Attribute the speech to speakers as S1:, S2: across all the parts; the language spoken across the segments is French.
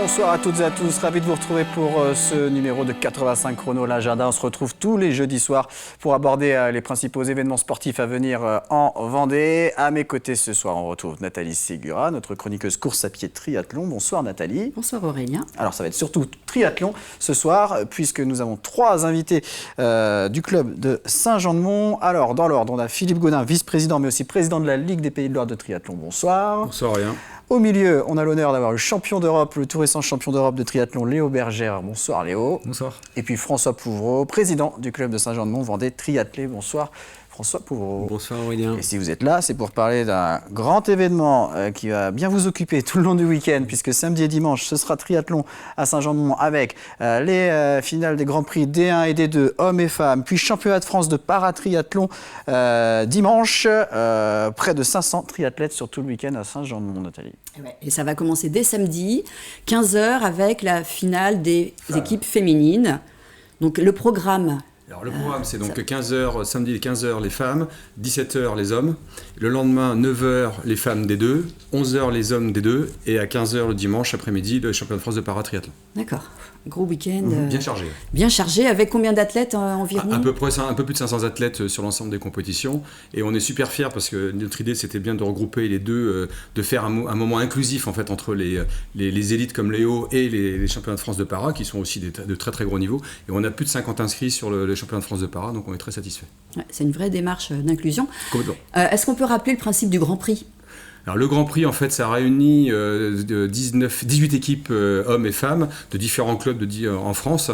S1: Bonsoir à toutes et à tous, ravi de vous retrouver pour ce numéro de 85 chrono l'agenda. On se retrouve tous les jeudis soirs pour aborder les principaux événements sportifs à venir en Vendée. À mes côtés ce soir, on retrouve Nathalie Ségura, notre chroniqueuse course à pied triathlon. Bonsoir Nathalie.
S2: Bonsoir Aurélien.
S1: Alors ça va être surtout triathlon ce soir, puisque nous avons 3 invités du club de Saint-Jean-de-Mont. Alors dans l'ordre, on a Philippe Godin, vice-président mais aussi président de la Ligue des Pays de Loire de triathlon. Bonsoir.
S3: Bonsoir Aurélien.
S1: Au milieu, on a l'honneur d'avoir le champion d'Europe, le tout récent champion d'Europe de triathlon, Léo Bergère. Bonsoir Léo.
S3: Bonsoir.
S1: Et puis François Pouvreau, président du club de Saint-Jean-de-Mont, Vendée Triathlé. Bonsoir François Pouvreau.
S4: Bonsoir Aurélien.
S1: Et si vous êtes là, c'est pour parler d'un grand événement qui va bien vous occuper tout le long du week-end, puisque samedi et dimanche, ce sera triathlon à Saint-Jean-de-Mont avec les finales des Grands Prix D1 et D2, hommes et femmes, puis championnat de France de paratriathlon dimanche. Près de 500 triathlètes sur tout le week-end à Saint-Jean-de-Mont, Nathalie.
S2: Et ça va commencer dès samedi, 15h, avec la finale des équipes féminines. Donc le programme...
S3: Alors le programme c'est donc 15h, samedi 15h les femmes, 17h les hommes, le lendemain 9h les femmes des deux, 11h les hommes des deux et à 15h le dimanche après-midi le championnat de France de paratriathlon.
S2: D'accord, gros week-end.
S3: Bien chargé.
S2: Bien chargé, avec combien d'athlètes environ ?
S3: À peu près un peu plus de 500 athlètes sur l'ensemble des compétitions et on est super fiers parce que notre idée c'était bien de regrouper les deux, de faire un moment inclusif en fait entre les élites comme Léo et les championnats de France de para qui sont aussi de très très gros niveau et on a plus de 50 inscrits sur le championnat de France de para, donc on est très satisfait.
S2: Ouais, c'est une vraie démarche d'inclusion.
S3: Complètement.
S2: Est-ce qu'on peut rappeler le principe du Grand Prix ?
S3: Alors le Grand Prix, en fait, ça réunit 18 équipes hommes et femmes de différents clubs en France.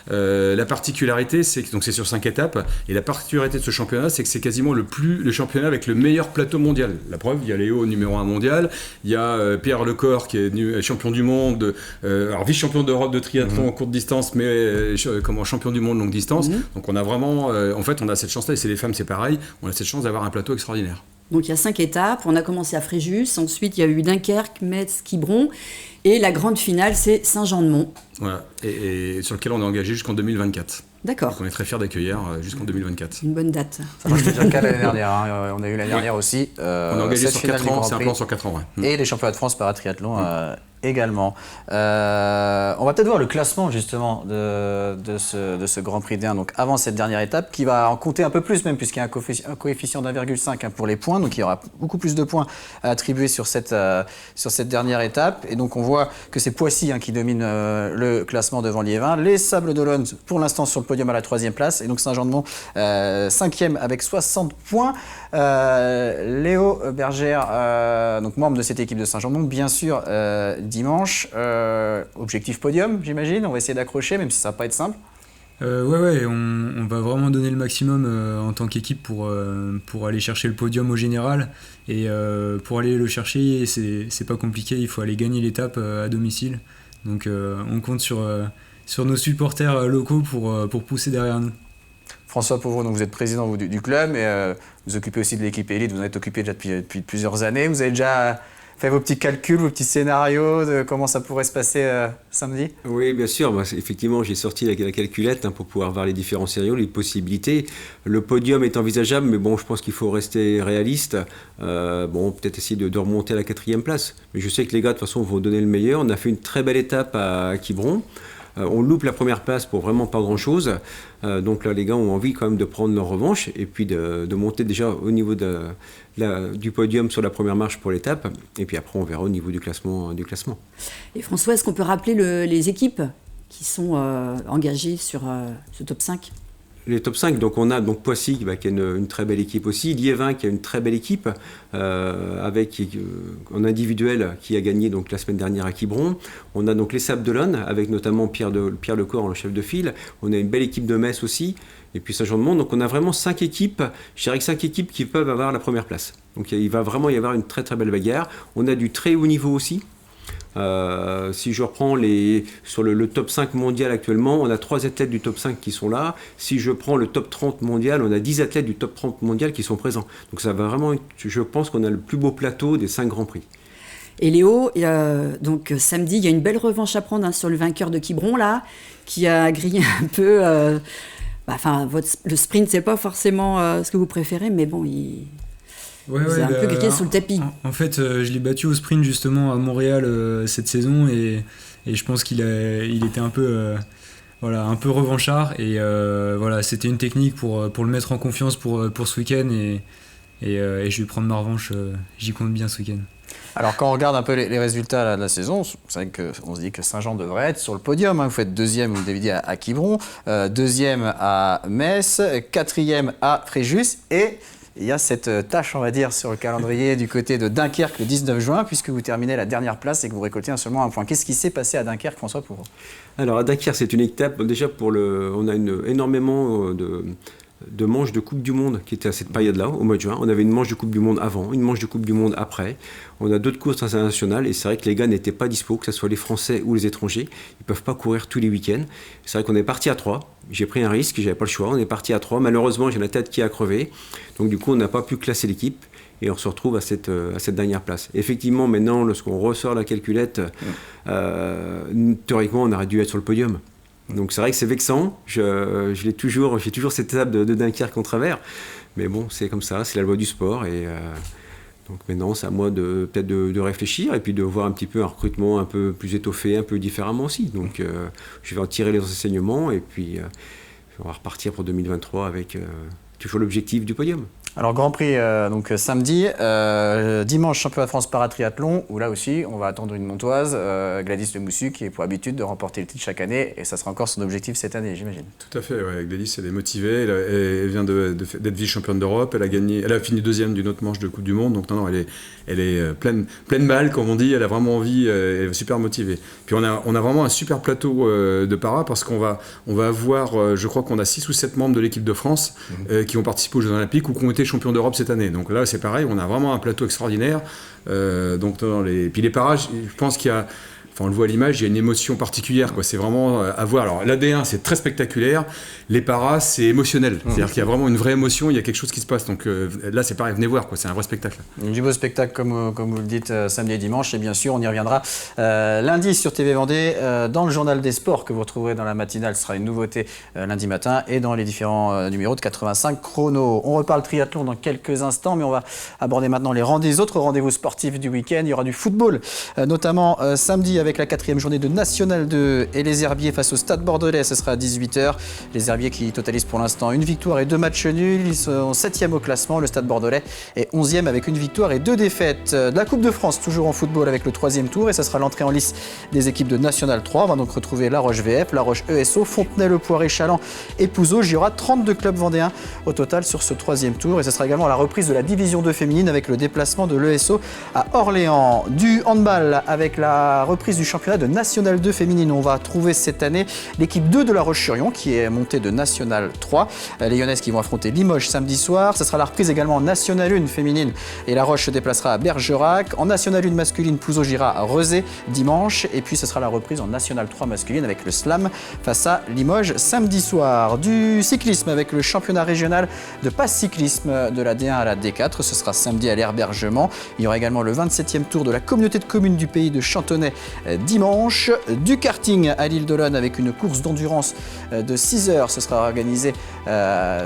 S3: La particularité, c'est que c'est sur 5 étapes. Et la particularité de ce championnat, c'est que c'est quasiment le championnat avec le meilleur plateau mondial. La preuve, il y a Léo, numéro 1 mondial. Il y a Pierre Lecor, qui est champion du monde, alors vice-champion d'Europe de triathlon en courte distance, mais champion du monde longue distance. Donc on a vraiment, en fait, on a cette chance-là, et c'est les femmes, c'est pareil, on a cette chance d'avoir un plateau extraordinaire.
S2: Donc il y a 5 étapes, on a commencé à Fréjus, ensuite il y a eu Dunkerque, Metz, Quiberon, et la grande finale c'est Saint-Jean-de-Mont.
S3: Voilà, et sur lequel on est engagé jusqu'en 2024.
S2: D'accord.
S3: Donc on est très fiers d'accueillir jusqu'en 2024.
S2: Une bonne date.
S1: Ça change déjà le cas l'année dernière, on a eu l'année dernière aussi.
S3: On est engagé sur 4 ans, c'est un plan sur 4 ans. Ouais.
S1: Et les championnats de France paratriathlon également. On va peut-être voir le classement justement de ce Grand Prix D1, donc avant cette dernière étape, qui va en compter un peu plus même, puisqu'il y a un coefficient d'1,5 pour les points, donc il y aura beaucoup plus de points à attribuer sur cette dernière étape. Et donc on voit que c'est Poissy qui domine le classement devant Liévin. Les Sables d'Olonne pour l'instant sur le podium à la 3e place, et donc Saint-Jean-de-Mont 5e avec 60 points. Léo Bergère, donc membre de cette équipe de Saint-Jean-de-Mont, bien sûr, dimanche. Objectif podium, j'imagine. On va essayer d'accrocher, même si ça va pas être simple.
S5: Ouais, on va vraiment donner le maximum en tant qu'équipe pour aller chercher le podium au général. Et pour aller le chercher, c'est pas compliqué, il faut aller gagner l'étape à domicile. Donc on compte sur nos supporters locaux pour pousser derrière nous.
S1: François Pouvreau, donc vous êtes président du club, mais vous occupez aussi de l'équipe élite, vous en êtes occupé déjà depuis plusieurs années. Vous avez déjà fait vos petits calculs, vos petits scénarios de comment ça pourrait se passer samedi ?
S4: Oui, bien sûr. Moi, effectivement, j'ai sorti la calculette pour pouvoir voir les différents scénarios, les possibilités. Le podium est envisageable, mais bon, je pense qu'il faut rester réaliste. Peut-être essayer de remonter à la 4e place. Mais je sais que les gars, de toute façon, vont donner le meilleur. On a fait une très belle étape à Quiberon. On loupe la première place pour vraiment pas grand-chose. Donc là, les gars ont envie quand même de prendre leur revanche et puis de monter déjà au niveau du podium sur la première marche pour l'étape. Et puis après, on verra au niveau du classement.
S2: Et François, est-ce qu'on peut rappeler les équipes qui sont engagées sur ce top 5 ?
S4: Les top 5, donc on a Poissy qui a une très belle équipe aussi, Liévin qui a une très belle équipe avec en individuel qui a gagné donc la semaine dernière à Quiberon. On a donc les Sables d'Olonne avec notamment Pierre Lecor, le chef de file. On a une belle équipe de Metz aussi et puis Saint-Jean-de-Mont. Donc on a vraiment 5 équipes, je dirais que 5 équipes qui peuvent avoir la première place. Donc il va vraiment y avoir une très très belle bagarre. On a du très haut niveau aussi. Si je reprends sur le top 5 mondial actuellement, on a 3 athlètes du top 5 qui sont là. Si je prends le top 30 mondial, on a 10 athlètes du top 30 mondial qui sont présents. Donc ça va vraiment, je pense qu'on a le plus beau plateau des 5 Grands Prix.
S2: Et Léo, donc samedi, il y a une belle revanche à prendre sur le vainqueur de Quiberon, là, qui a grillé un peu... le sprint, c'est pas forcément ce que vous préférez, mais bon, vous avez un peu grillé sous le tapis.
S5: En fait, je l'ai battu au sprint justement à Montréal cette saison et Et je pense il était un peu un peu revanchard et c'était une technique pour le mettre en confiance pour ce week-end et je vais prendre ma revanche, j'y compte bien ce week-end.
S1: Alors quand on regarde un peu les résultats là, de la saison, c'est vrai qu'on se dit que Saint-Jean devrait être sur le podium. Vous faites deuxième, vous l'avez dit, à Quiberon, deuxième à Metz, quatrième à Fréjus et il y a cette tâche, on va dire, sur le calendrier du côté de Dunkerque le 19 juin, puisque vous terminez la dernière place et que vous récoltez seulement un point. Qu'est-ce qui s'est passé à Dunkerque, François, pour vous ?
S4: Alors à Dunkerque, c'est une étape, déjà on a énormément de manches de Coupe du Monde qui étaient à cette période-là, au mois de juin. On avait une manche de Coupe du Monde avant, une manche de Coupe du Monde après. On a d'autres courses internationales et c'est vrai que les gars n'étaient pas dispo, que ce soit les Français ou les étrangers. Ils ne peuvent pas courir tous les week-ends. C'est vrai qu'on est parti à 3. J'ai pris un risque, j'avais pas le choix. On est parti à 3. Malheureusement, j'ai la tête qui a crevé. Donc du coup, on n'a pas pu classer l'équipe et on se retrouve à cette dernière place. Effectivement, maintenant, lorsqu'on ressort la calculette, théoriquement, on aurait dû être sur le podium. Donc c'est vrai que c'est vexant, j'ai toujours cette étape de Dunkerque en travers, mais bon, c'est comme ça, c'est la loi du sport et donc maintenant c'est à moi peut-être de réfléchir et puis de voir un petit peu un recrutement un peu plus étoffé, un peu différemment aussi. Donc je vais en tirer les enseignements et puis on va repartir pour 2023 avec toujours l'objectif du podium.
S1: Alors Grand Prix donc samedi, dimanche championnat de France paratriathlon où là aussi on va attendre une Montoise, Gladys Lemoussu qui est pour habitude de remporter le titre chaque année et ça sera encore son objectif cette année j'imagine.
S3: Tout à fait, ouais. Gladys elle est motivée, elle vient d'être vice-championne d'Europe, elle a fini deuxième d'une autre manche de Coupe du Monde donc non elle est pleine balle comme on dit, elle a vraiment envie, elle est super motivée. Puis on a vraiment un super plateau de para parce qu'on va avoir, je crois qu'on a 6 ou 7 membres de l'équipe de France qui ont participé aux Jeux Olympiques ou qui ont été champions d'Europe cette année. Donc là, c'est pareil, on a vraiment un plateau extraordinaire. Puis les parages, je pense qu'il y a... Enfin, on le voit à l'image, il y a une émotion particulière, quoi. C'est vraiment à voir. Alors, l'AD1, c'est très spectaculaire. Les paras, c'est émotionnel. C'est-à-dire qu'il y a vraiment une vraie émotion, il y a quelque chose qui se passe. Donc là, c'est pareil, venez voir, quoi. C'est un vrai spectacle.
S1: Du beau spectacle, comme vous le dites, samedi et dimanche. Et bien sûr, on y reviendra lundi sur TV Vendée, dans le journal des sports que vous retrouverez dans la matinale. Ce sera une nouveauté lundi matin et dans les différents numéros de 85 chrono. On reparle triathlon dans quelques instants, mais on va aborder maintenant les autres rendez-vous sportifs du week-end. Il y aura du football, notamment samedi avec la 4e journée de National 2 et les Herbiers face au Stade Bordelais, ce sera à 18h. Les Herbiers qui totalisent pour l'instant une victoire et 2 matchs nuls, ils sont 7e au classement, le Stade Bordelais est 11e avec une victoire et 2 défaites. De la Coupe de France, toujours en football avec le 3e tour et ce sera l'entrée en lice des équipes de National 3. On va donc retrouver La Roche VF, La Roche ESO, Fontenay-le-Poiré, Chaland et Pouzauges. Il y aura 32 clubs vendéens au total sur ce 3e tour et ce sera également la reprise de la division 2 féminine avec le déplacement de l'ESO à Orléans. Du handball avec la reprise du championnat de National 2 féminine. On va trouver cette année l'équipe 2 de La Roche-sur-Yon qui est montée de National 3. Les Lyonnaises qui vont affronter Limoges samedi soir. Ce sera la reprise également en National 1 féminine et La Roche se déplacera à Bergerac. En National 1 masculine, Pouzauges ira à Rezé dimanche et puis ce sera la reprise en National 3 masculine avec le Slam face à Limoges samedi soir. Du cyclisme avec le championnat régional de passe cyclisme de la D1 à la D4. Ce sera samedi à l'Herbergement. Il y aura également le 27e tour de la communauté de communes du pays de Chantonnay dimanche. Du karting à l'île d'Olonne avec une course d'endurance de 6 heures. Ce sera organisé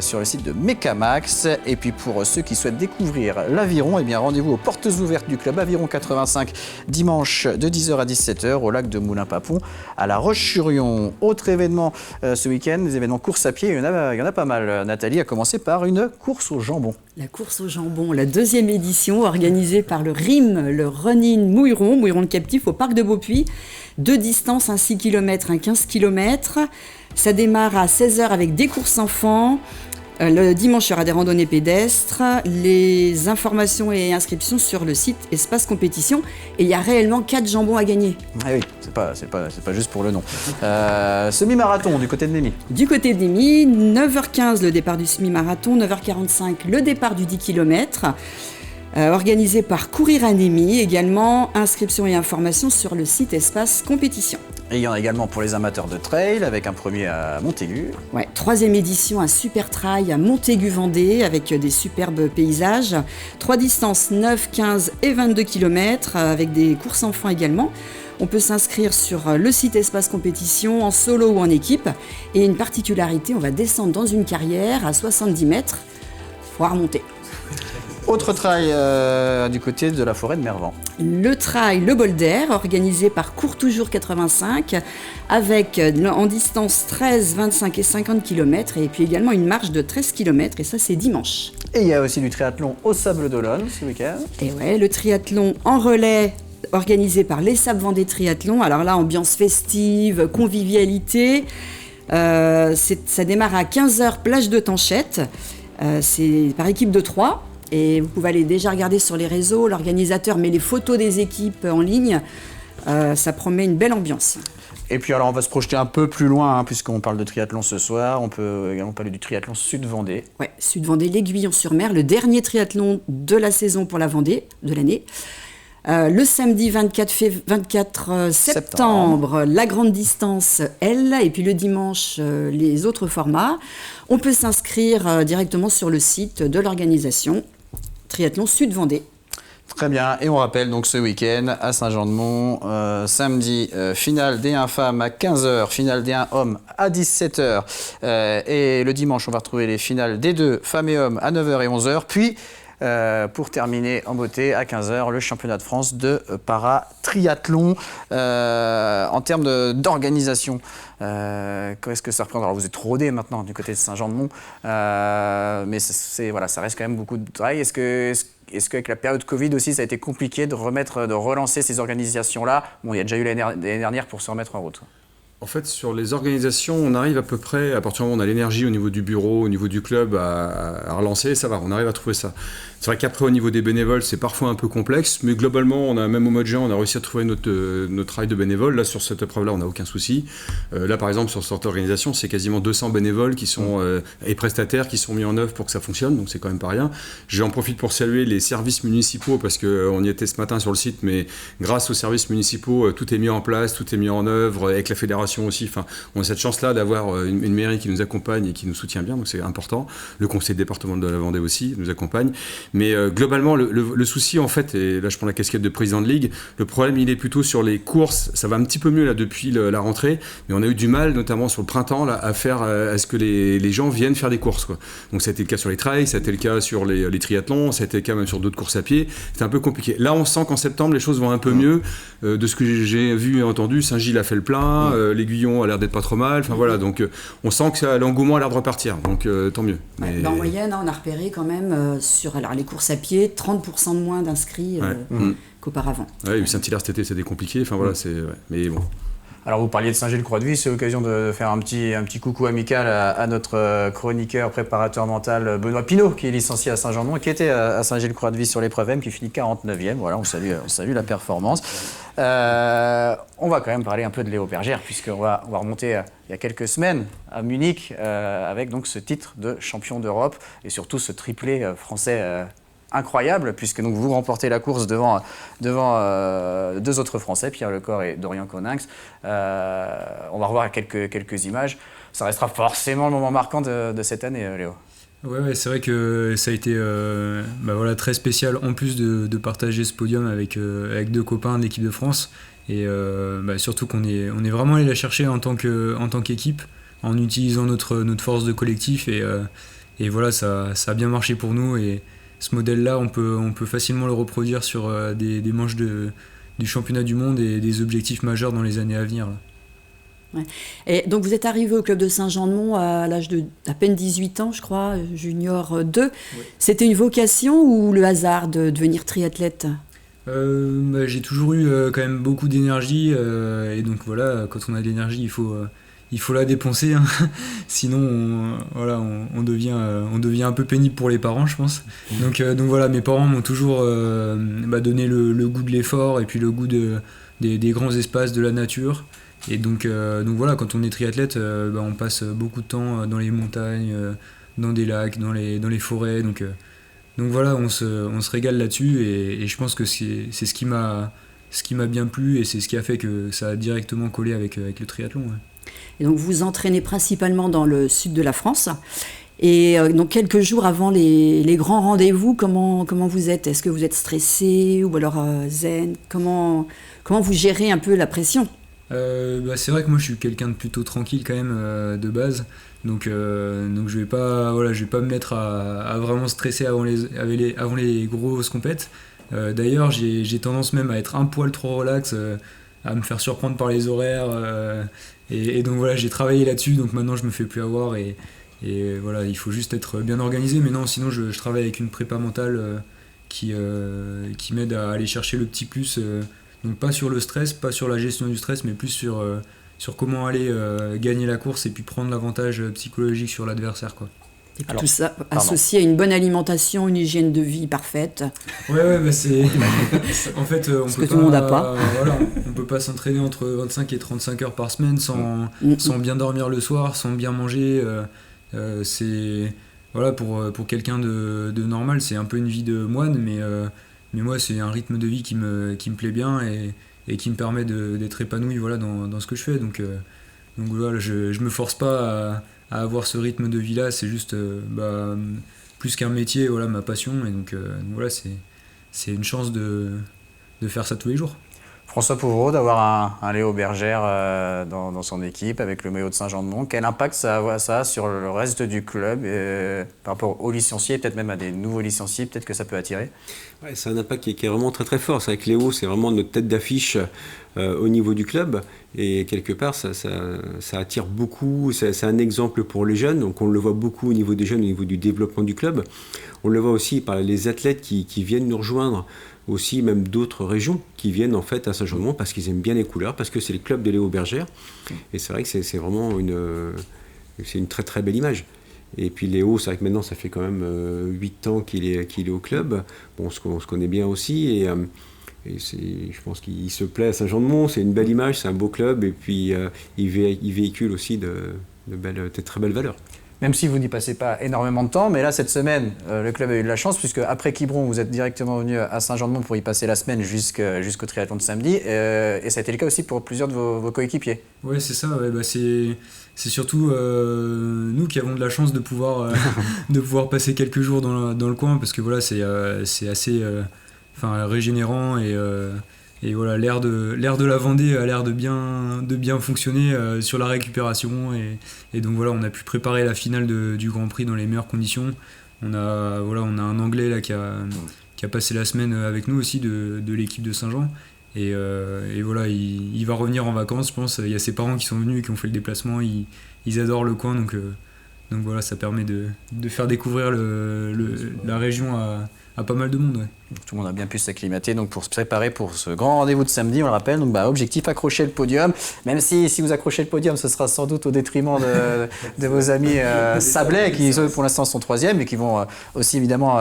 S1: sur le site de Mecamax. Et puis pour ceux qui souhaitent découvrir l'aviron, eh bien rendez-vous aux portes ouvertes du club Aviron 85 dimanche de 10h à 17h au lac de Moulins-Papon à La Roche-sur-Yon. Autre événement ce week-end, des événements course à pied, il y en a pas mal. Nathalie a commencé par une course au jambon.
S2: La course au jambon, la 2e édition organisée par le RIM, le Running Mouilleron le captif au parc de Beaupuy. 2 distances, un 6 km, un 15 km. Ça démarre à 16h avec des courses enfants. Le dimanche, il y aura des randonnées pédestres. Les informations et inscriptions sur le site Espace Compétition. Et il y a réellement 4 jambons à gagner.
S1: Ah oui, c'est pas juste pour le nom. Semi-marathon du côté de Némy.
S2: Du côté de Némy, 9h15 le départ du semi-marathon, 9h45 le départ du 10 km. Organisé par Courir à Némy, également inscription et information sur le site Espace Compétition.
S1: Et il y en a également pour les amateurs de trail avec un premier à Montaigu.
S2: Ouais, 3e édition, un super trail à Montaigu-Vendée avec des superbes paysages. 3 distances, 9, 15 et 22 km avec des courses enfants également. On peut s'inscrire sur le site Espace Compétition en solo ou en équipe. Et une particularité, on va descendre dans une carrière à 70 mètres. Il faut remonter.
S1: Autre trail du côté de la forêt de Mervan.
S2: Le trail Le Bol d'Air, organisé par Cours Toujours 85, avec en distance 13, 25 et 50 km, et puis également une marche de 13 km, et ça c'est dimanche.
S1: Et il y a aussi du triathlon au Sable d'Olonne ce week-end.
S2: Et ouais, le triathlon en relais, organisé par les Sables Vendée Triathlon. Alors là, ambiance festive, convivialité. Ça démarre à 15h, plage de Tanchette. C'est par équipe de 3. Et vous pouvez aller déjà regarder sur les réseaux. L'organisateur met les photos des équipes en ligne. Ça promet une belle ambiance.
S1: Et puis alors on va se projeter un peu plus loin, puisqu'on parle de triathlon ce soir. On peut également parler du triathlon Sud-Vendée.
S2: Ouais, Sud-Vendée, l'Aiguillon-sur-Mer, le dernier triathlon de la saison pour la Vendée, de l'année. Le samedi 24 septembre, la grande distance L, et puis le dimanche, les autres formats. On peut s'inscrire directement sur le site de l'organisation Triathlon Sud-Vendée.
S1: Très bien, et on rappelle donc ce week-end à Saint-Jean-de-Mont, samedi, finale D1 femmes à 15h, finale D1 hommes à 17h, et le dimanche on va retrouver les finales D2 femmes et hommes à 9h et 11h, puis pour terminer en beauté à 15h le championnat de France de para-triathlon. En termes d'organisation, qu'est-ce que ça représente? Alors vous êtes rodé maintenant du côté de Saint-Jean-de-Mont, mais ça reste quand même beaucoup de travail. Est-ce qu'avec la période Covid aussi, ça a été compliqué de relancer ces organisations-là? Bon, il y a déjà eu l'année dernière pour se remettre en route.
S3: En fait, sur les organisations, on arrive à peu près, à partir du moment où on a l'énergie au niveau du bureau, au niveau du club à relancer, ça va, on arrive à trouver ça. C'est vrai qu'après, au niveau des bénévoles, c'est parfois un peu complexe, mais globalement, même au mois de juin, on a réussi à trouver notre travail de bénévoles. Là, sur cette épreuve-là, on n'a aucun souci. Là, par exemple, sur cette organisation, c'est quasiment 200 bénévoles et prestataires qui sont mis en œuvre pour que ça fonctionne, donc c'est quand même pas rien. J'en profite pour saluer les services municipaux, parce qu'on y était ce matin sur le site, mais grâce aux services municipaux, tout est mis en place, tout est mis en œuvre, avec la fédération aussi. Enfin, on a cette chance-là d'avoir une mairie qui nous accompagne et qui nous soutient bien, donc c'est important. Le conseil départemental de la Vendée aussi nous accompagne. Mais globalement, le souci, en fait, et là je prends la casquette de président de ligue, le problème il est plutôt sur les courses. Ça va un petit peu mieux là depuis la rentrée, mais on a eu du mal, notamment sur le printemps, là, à ce que les gens viennent faire des courses, quoi. Donc ça a été le cas sur les trails, ça a été le cas sur les triathlons, ça a été le cas même sur d'autres courses à pied. C'était un peu compliqué. Là, on sent qu'en septembre, les choses vont un peu mieux. De ce que j'ai vu et entendu, Saint-Gilles a fait le plein, l'Aiguillon a l'air d'être pas trop mal. Enfin voilà, donc on sent que l'engouement a l'air de repartir. Donc tant mieux.
S2: Mais... En moyenne, on a repéré quand même sur les courses à pied, 30% de moins d'inscrits qu'auparavant.
S3: Ouais, Saint-Hilaire cet été, c'était compliqué. Enfin voilà, mais bon.
S1: Alors vous parliez de Saint-Gilles-Croix-de-Vie, c'est l'occasion de faire un petit coucou amical à notre chroniqueur, préparateur mental Benoît Pinault, qui est licencié à Saint-Jean-de-Mont, qui était à Saint-Gilles-Croix-de-Vie sur l'épreuve M, qui finit 49e. Voilà, on salue la performance. On va quand même parler un peu de Léo Bergère, puisqu'on va remonter il y a quelques semaines à Munich avec donc ce titre de champion d'Europe et surtout ce triplé français incroyable, puisque donc vous remportez la course devant deux autres Français, Pierre Lecor et Dorian Coninx. On va revoir quelques images. Ça restera forcément le moment marquant de cette année, Léo.
S5: Ouais, c'est vrai que ça a été très spécial, en plus de partager ce podium avec deux copains de l'équipe de France. Et surtout qu'on est vraiment allé la chercher en tant qu'équipe, en utilisant notre force de collectif. Et voilà, ça a bien marché pour nous. Et ce modèle-là, on peut facilement le reproduire sur des manches du championnat du monde et des objectifs majeurs dans les années à venir. Là.
S2: Ouais. Et donc vous êtes arrivé au club de Saint-Jean-de-Mont à l'âge de à peine 18 ans, je crois, junior 2. Oui. C'était une vocation ou le hasard de devenir triathlète ?
S5: J'ai toujours eu quand même beaucoup d'énergie et donc voilà, quand on a de l'énergie, il faut la dépenser, hein. Sinon on devient un peu pénible pour les parents, je pense. Donc voilà, mes parents m'ont toujours donné le goût de l'effort et puis le goût des grands espaces, de la nature. Et donc voilà, quand on est triathlète, on passe beaucoup de temps dans les montagnes, dans des lacs, dans les forêts. Donc voilà, on se régale là-dessus et je pense que c'est ce qui m'a bien plu et c'est ce qui a fait que ça a directement collé avec le triathlon. Ouais.
S2: Et donc vous vous entraînez principalement dans le sud de la France. Et donc quelques jours avant les grands rendez-vous, comment vous êtes ? Est-ce que vous êtes stressé ou alors zen ? Comment vous gérez un peu la pression ?
S5: C'est vrai que moi je suis quelqu'un de plutôt tranquille quand même de base, Donc je vais pas me mettre à vraiment stresser avant les grosses compètes. D'ailleurs, j'ai tendance même à être un poil trop relax, à me faire surprendre par les horaires. Et donc voilà, j'ai travaillé là-dessus, donc maintenant je me fais plus avoir. Et voilà, il faut juste être bien organisé. Mais non, sinon je travaille avec une prépa mentale qui m'aide à aller chercher le petit plus. Donc pas sur le stress, pas sur la gestion du stress, mais plus sur comment aller gagner la course et puis prendre l'avantage psychologique sur l'adversaire, quoi.
S2: Et puis tout ça associé à une bonne alimentation, une hygiène de vie parfaite.
S5: Ouais, bah c'est... En fait, on
S2: Ce
S5: peut
S2: que
S5: pas,
S2: tout le monde n'a pas.
S5: Voilà, on peut pas s'entraîner entre 25 et 35 heures par semaine sans bien dormir le soir, sans bien manger. C'est... Voilà, pour quelqu'un de normal, c'est un peu une vie de moine, mais moi, c'est un rythme de vie qui me plaît bien et qui me permet d'être épanoui, voilà, dans ce que je fais. Donc voilà, je me force pas à avoir ce rythme de vie là, c'est juste plus qu'un métier, voilà, ma passion, et donc voilà, c'est une chance de faire ça tous les jours.
S1: François Pouvreau, d'avoir un Léo Bergère dans son équipe avec le maillot de Saint-Jean-de-Mont, quel impact ça a sur le reste du club par rapport aux licenciés, peut-être même à des nouveaux licenciés, peut-être que ça peut attirer?
S4: Ouais, c'est un impact qui est vraiment très très fort. C'est vrai que Léo, c'est vraiment notre tête d'affiche au niveau du club, et quelque part ça attire beaucoup. C'est un exemple pour les jeunes, donc on le voit beaucoup au niveau des jeunes, au niveau du développement du club. On le voit aussi par les athlètes qui viennent nous rejoindre, aussi même d'autres régions qui viennent en fait à Saint-Jean-de-Mont parce qu'ils aiment bien les couleurs, parce que c'est le club de Léo Bergère, et c'est vrai que c'est vraiment une très très belle image. Et puis Léo, c'est vrai que maintenant ça fait quand même 8 ans qu'il est au club. Bon, on se connaît bien aussi, et je pense qu'il se plaît à Saint-Jean-de-Mont. C'est une belle image, c'est un beau club, et puis il véhicule aussi de très belles valeurs.
S1: Même si vous n'y passez pas énormément de temps, mais là, cette semaine, le club a eu de la chance, puisque après Quiberon, vous êtes directement venu à Saint-Jean-de-Mont pour y passer la semaine jusqu'au triathlon de samedi, et ça a été le cas aussi pour plusieurs de vos coéquipiers.
S5: Ouais, c'est ça, ouais, c'est surtout nous qui avons de la chance de pouvoir passer quelques jours dans le coin, parce que voilà, c'est assez régénérant, et voilà, l'air de la Vendée a l'air de bien fonctionner sur la récupération, et donc voilà, on a pu préparer la finale du Grand Prix dans les meilleures conditions. On a un Anglais là qui a passé la semaine avec nous aussi de l'équipe de Saint-Jean, et voilà, il va revenir en vacances, je pense. Il y a ses parents qui sont venus et qui ont fait le déplacement, ils adorent le coin, donc voilà, ça permet de faire découvrir la région à pas mal de monde, ouais.
S1: Tout le monde a bien pu s'acclimater donc pour se préparer pour ce grand rendez-vous de samedi, on le rappelle. Donc objectif, accrocher le podium, même si vous accrochez le podium, ce sera sans doute au détriment de vos amis sablais, qui eux, pour l'instant sont 3e, et qui vont aussi évidemment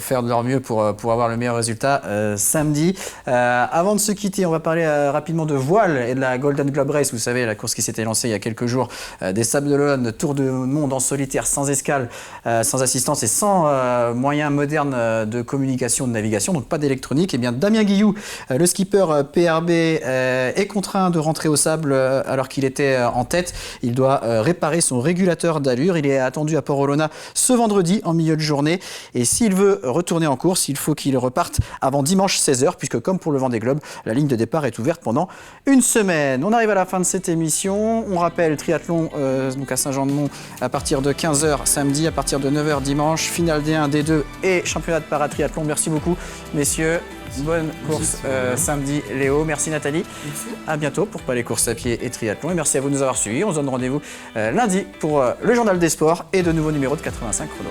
S1: faire de leur mieux pour avoir le meilleur résultat samedi. Avant de se quitter, on va parler rapidement de voile et de la Golden Globe Race, vous savez, la course qui s'était lancée il y a quelques jours, des Sables d'Olonne, tour du monde en solitaire, sans escale, sans assistance et sans moyens modernes de communication, de navigation, donc pas d'électronique. Et bien Damien Guilloux, le skipper PRB, est contraint de rentrer au sable alors qu'il était en tête. Il doit réparer son régulateur d'allure. Il est attendu à Port-Olona ce vendredi en milieu de journée, et s'il veut retourner en course, il faut qu'il reparte avant dimanche 16h, puisque comme pour le Vendée Globe, la ligne de départ est ouverte pendant une semaine. On arrive à la fin de cette émission. On rappelle, triathlon donc à Saint-Jean-de-Mont à partir de 15h samedi, à partir de 9h dimanche, finale D1, D2 et championnat de paratriathlon. Merci beaucoup messieurs, bonne course samedi Léo, merci Nathalie.
S2: Merci.
S1: À bientôt pour Palais Course à Pied et Triathlon, et merci à vous de nous avoir suivis. On se donne rendez-vous lundi pour le journal des sports et de nouveaux numéros de 85 chrono.